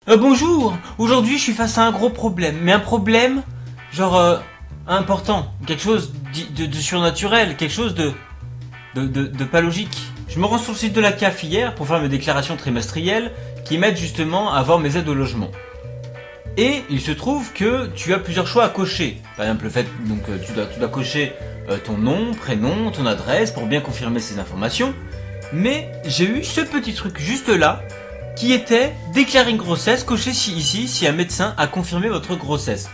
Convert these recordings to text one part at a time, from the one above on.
Bonjour, aujourd'hui je suis face à un gros problème, mais un problème genre important, quelque chose de surnaturel, quelque chose de pas logique. Je me rends sur le site de la CAF hier pour faire mes déclarations trimestrielles qui m'aident justement à avoir mes aides au logement. Et il se trouve que tu as plusieurs choix à cocher. Par exemple le fait, donc tu dois cocher ton nom, prénom, ton adresse pour bien confirmer ces informations. Mais j'ai eu ce petit truc juste là qui était déclarer une grossesse, cocher ici si un médecin a confirmé votre grossesse.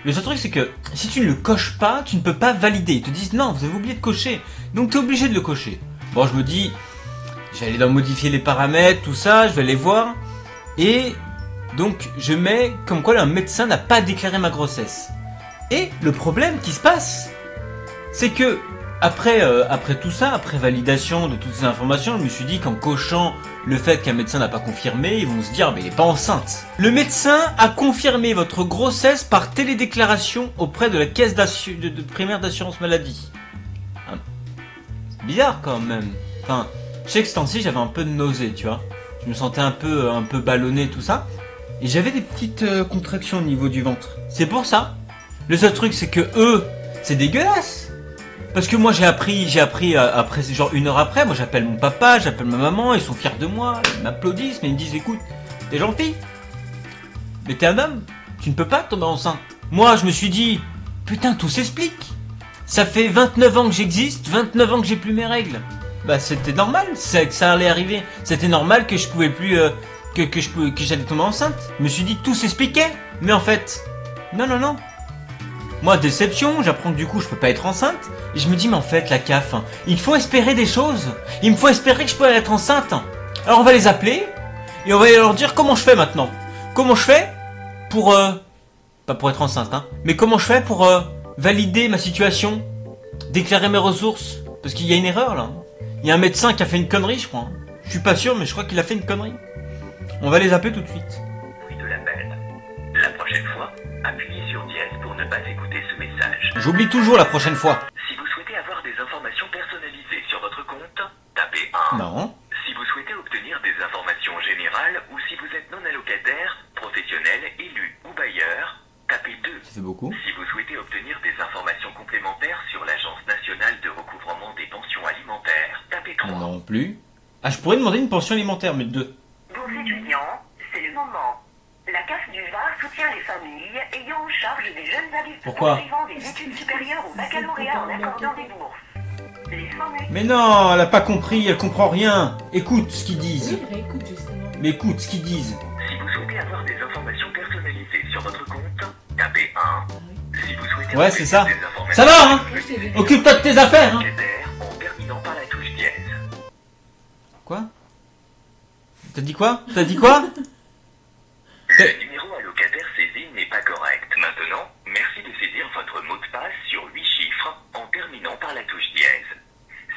Le seul truc c'est que si tu ne le coches pas, tu ne peux pas valider. Ils te disent non, vous avez oublié de cocher. Donc tu es obligé de le cocher. Bon, je me dis, je vais aller dans modifier les paramètres, tout ça, je vais aller voir. Et donc je mets comme quoi un médecin n'a pas déclaré ma grossesse. Et le problème qui se passe, c'est que après tout ça, après validation de toutes ces informations, je me suis dit qu'en cochant le fait qu'un médecin n'a pas confirmé, ils vont se dire mais il n'est pas enceinte. Le médecin a confirmé votre grossesse par télédéclaration auprès de la caisse de primaire d'assurance maladie. C'est bizarre quand même. Enfin, je sais que ce temps-ci j'avais un peu de nausée, tu vois. Je me sentais un peu ballonné, tout ça. Et j'avais des petites contractions au niveau du ventre. C'est pour ça. Le seul truc c'est que eux, c'est dégueulasse. Parce que moi j'ai appris après genre 1 heure après, moi j'appelle mon papa, j'appelle ma maman, ils sont fiers de moi, ils m'applaudissent, mais ils me disent écoute, t'es gentil, mais t'es un homme, tu ne peux pas tomber enceinte. Moi je me suis dit, putain tout s'explique. Ça fait 29 ans que j'existe, 29 ans que j'ai plus mes règles. Bah c'était normal, que ça allait arriver. C'était normal que je pouvais plus, que j'allais tomber enceinte. Je me suis dit tout s'expliquait, mais en fait, non. Moi, déception, j'apprends que du coup je peux pas être enceinte. Et je me dis, mais en fait, la CAF, il faut espérer des choses. Il me faut espérer que je peux être enceinte. Alors on va les appeler, et on va leur dire comment je fais maintenant. Comment je fais pour, pas pour être enceinte, hein, mais comment je fais pour valider ma situation, déclarer mes ressources. Parce qu'il y a une erreur là. Il y a un médecin qui a fait une connerie, je crois. Je suis pas sûr, mais je crois qu'il a fait une connerie. On va les appeler tout de suite. De l'appel. La prochaine fois, appuyez sur dièse pour ne pas écouter ce message. J'oublie toujours la prochaine fois. Si vous souhaitez avoir des informations personnalisées sur votre compte, tapez 1. Non. Si vous souhaitez obtenir des informations générales ou si vous êtes non allocataire, professionnel, élu ou bailleur, tapez 2. C'est beaucoup. Si vous souhaitez obtenir des informations complémentaires sur l'Agence nationale de recouvrement des pensions alimentaires, tapez 3. Non plus. Ah, je pourrais demander une pension alimentaire, mais 2. Pour étudiants, c'est le moment. La CAF du Var soutient les familles ayant en charge des jeunes adultes Pourquoi poursuivant des études supérieures au baccalauréat en accordant des bourses. Les familles... Mais non, elle a pas compris, elle comprend rien. Écoute ce qu'ils disent. Oui, réécoute justement. Mais écoute ce qu'ils disent. Si vous souhaitez avoir des informations personnalisées sur votre compte, tapez 1. Si vous souhaitez Ouais, c'est ça. des informations Ça va, hein? personnalisées Occupe-toi de tes affaires, hein. allocataires en terminant par la touche dièse. Quoi? T'as dit quoi? T'as dit quoi? Le numéro allocataire saisi n'est pas correct. Maintenant, merci de saisir votre mot de passe sur 8 chiffres en terminant par la touche dièse.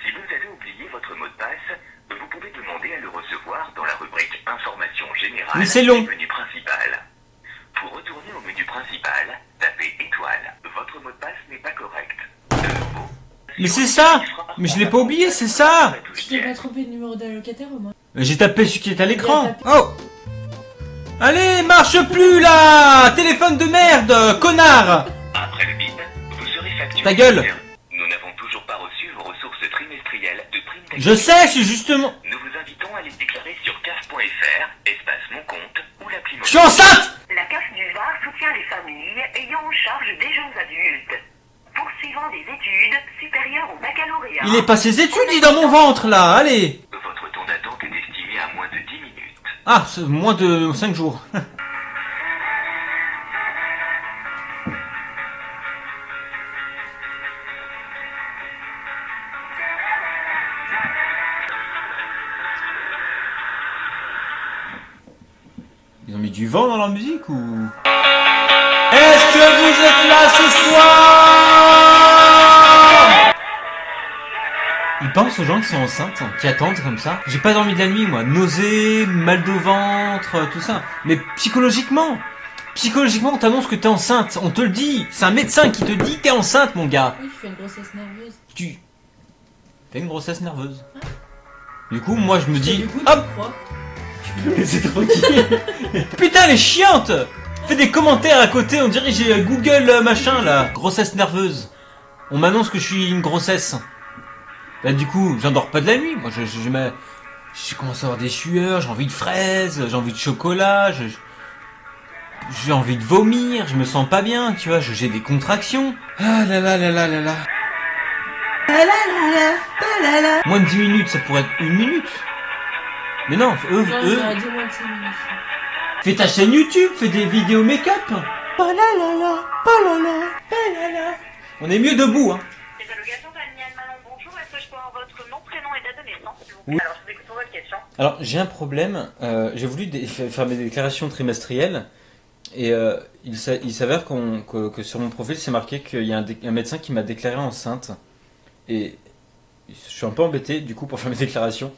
Si vous avez oublié votre mot de passe, vous pouvez demander à le recevoir dans la rubrique Informations générales Mais c'est long. du menu principal. Pour retourner au menu principal, tapez étoile. Votre mot de passe n'est pas correct. De nouveau. Mais c'est ça. Mais je l'ai pas oublié, c'est ça. La touche Tu t'es pas dièse. trompé de numéro d'allocataire au moins? J'ai tapé celui qui est à l'écran. Il a Oh. Allez, marche plus là. Téléphone de merde, connard. Après le bip, vous serez facturé. Ta gueule. Nous n'avons toujours pas reçu vos ressources trimestrielles de prime d'activité. Je sais, c'est justement... Nous vous invitons à les déclarer sur caf.fr, espace mon compte ou l'appli Je suis enceinte. La CAF du Var soutient les familles ayant en charge des jeunes adultes poursuivant des études supérieures au baccalauréat. Il est pas ses études, il est dans mon ventre là, allez. Votre temps d'attente est estimé à moins de 10 minutes. Ah, c'est moins de 5 jours. Ils ont mis du vent dans leur musique ou... Est-ce que vous êtes là ce soir? Ils pensent aux gens qui sont enceintes, qui attendent comme ça. J'ai pas dormi de la nuit moi, nausées, mal de ventre, tout ça. Mais psychologiquement, on t'annonce que t'es enceinte, on te le dit. C'est un médecin qui te dit t'es enceinte mon gars. Oui, tu fais une grossesse nerveuse. Tu fais une grossesse nerveuse. Du coup, moi je me dis, Du coup, tu hop, crois. Tu C'est tranquille. Putain, elle est chiante. Fais des commentaires à côté, on dirait j'ai Google machin là. Grossesse nerveuse. On m'annonce que je suis une grossesse. Bah du coup, j'endors pas de la nuit. Moi, j'ai commencé à avoir des sueurs, j'ai envie de fraises, j'ai envie de chocolat, j'ai envie de vomir, je me sens pas bien, tu vois, j'ai des contractions. Ah là là là là là là. Moins de 10 minutes, ça pourrait être 1 minute. Mais non, Non, j'aurais dit moins de 5 minutes. fais ta chaîne YouTube, fais des vidéos make-up. On est mieux debout, hein. Les allocations familiales Manon, bonjour. Est-ce que je peux avoir votre nom, prénom et date de naissance, s'il vous plaît? Oui. Alors, je vous écoute pour votre question. Alors, j'ai un problème. J'ai voulu faire mes déclarations trimestrielles. Et il s'avère que sur mon profil, c'est marqué qu'il y a un médecin qui m'a déclaré enceinte. Et je suis un peu embêté, du coup, pour faire mes déclarations.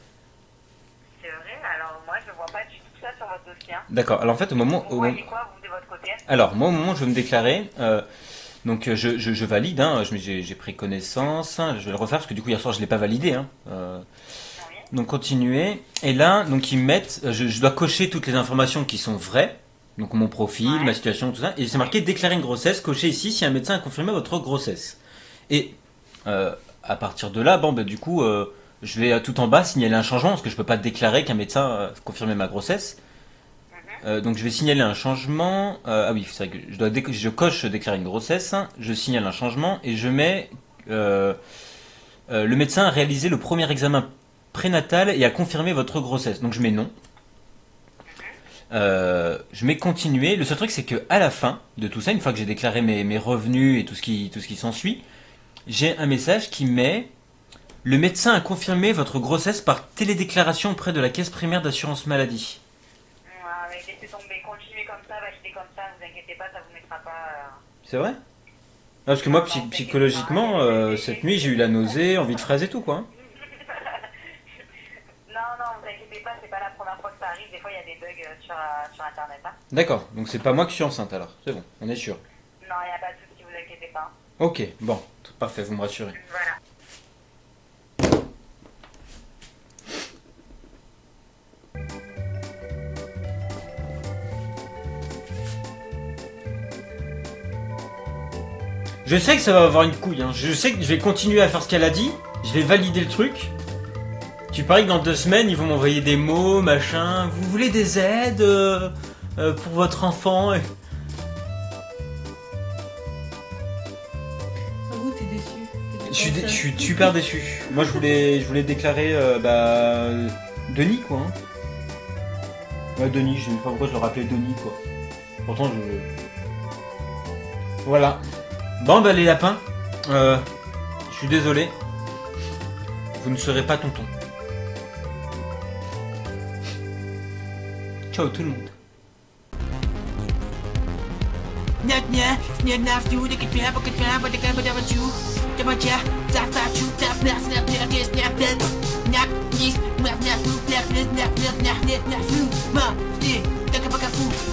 C'est vrai, alors moi, je vois pas du tout ça sur votre dossier. D'accord. Alors, en fait, Vous voyez quoi, vous, de votre côté? Alors, moi, au moment où je veux me déclarer, donc je valide, hein, j'ai pris connaissance, hein, je vais le refaire parce que du coup, hier soir, je l'ai pas validé. Hein, Oui. donc, continuer. Et là, donc, ils me mettent, je dois cocher toutes les informations qui sont vraies. Donc, mon profil, Ouais. ma situation, tout ça. Et c'est marqué déclarer une grossesse, cocher ici si un médecin a confirmé votre grossesse. Et à partir de là, bon, bah, du coup, je vais tout en bas signaler un changement parce que je peux pas déclarer qu'un médecin a confirmé ma grossesse. Donc je vais signaler un changement. Ah oui, c'est vrai que je coche déclarer une grossesse, je signale un changement et je mets le médecin a réalisé le premier examen prénatal et a confirmé votre grossesse. Donc je mets non. Je mets continuer. Le seul truc c'est que à la fin de tout ça, une fois que j'ai déclaré mes revenus et tout ce qui s'ensuit, j'ai un message qui met le médecin a confirmé votre grossesse par télédéclaration auprès de la caisse primaire d'assurance maladie. Ouais, laissez tomber, continuez comme ça, validez comme ça, ne vous inquiétez pas, ça vous mettra pas... C'est vrai? Ah, parce que moi, psychologiquement, cette nuit, j'ai eu la nausée, envie de fraises et tout, quoi. Non, vous inquiétez pas, c'est pas la première fois que ça arrive, des fois il y a des bugs sur internet. Hein. D'accord, donc c'est pas moi qui suis enceinte alors, c'est bon, on est sûr. Non, il n'y a pas de souci, vous inquiétez pas. Ok, bon, parfait, vous me rassurez. Voilà. Je sais que ça va avoir une couille, hein. Je sais que je vais continuer à faire ce qu'elle a dit, je vais valider le truc. Tu paries que dans 2 semaines, ils vont m'envoyer des mots, machin. Vous voulez des aides pour votre enfant Ah, vous, t'es déçu. Je suis super déçu. Moi, je voulais déclarer Denis, quoi. Hein. Ouais, Denis, je sais pas pourquoi je le rappelais Denis, quoi. Pourtant, Voilà. Bon, bah, les lapins, je suis désolé. Vous ne serez pas tonton. Ciao tout le monde.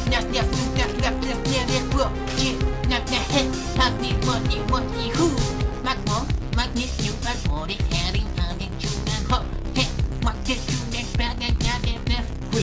Snap,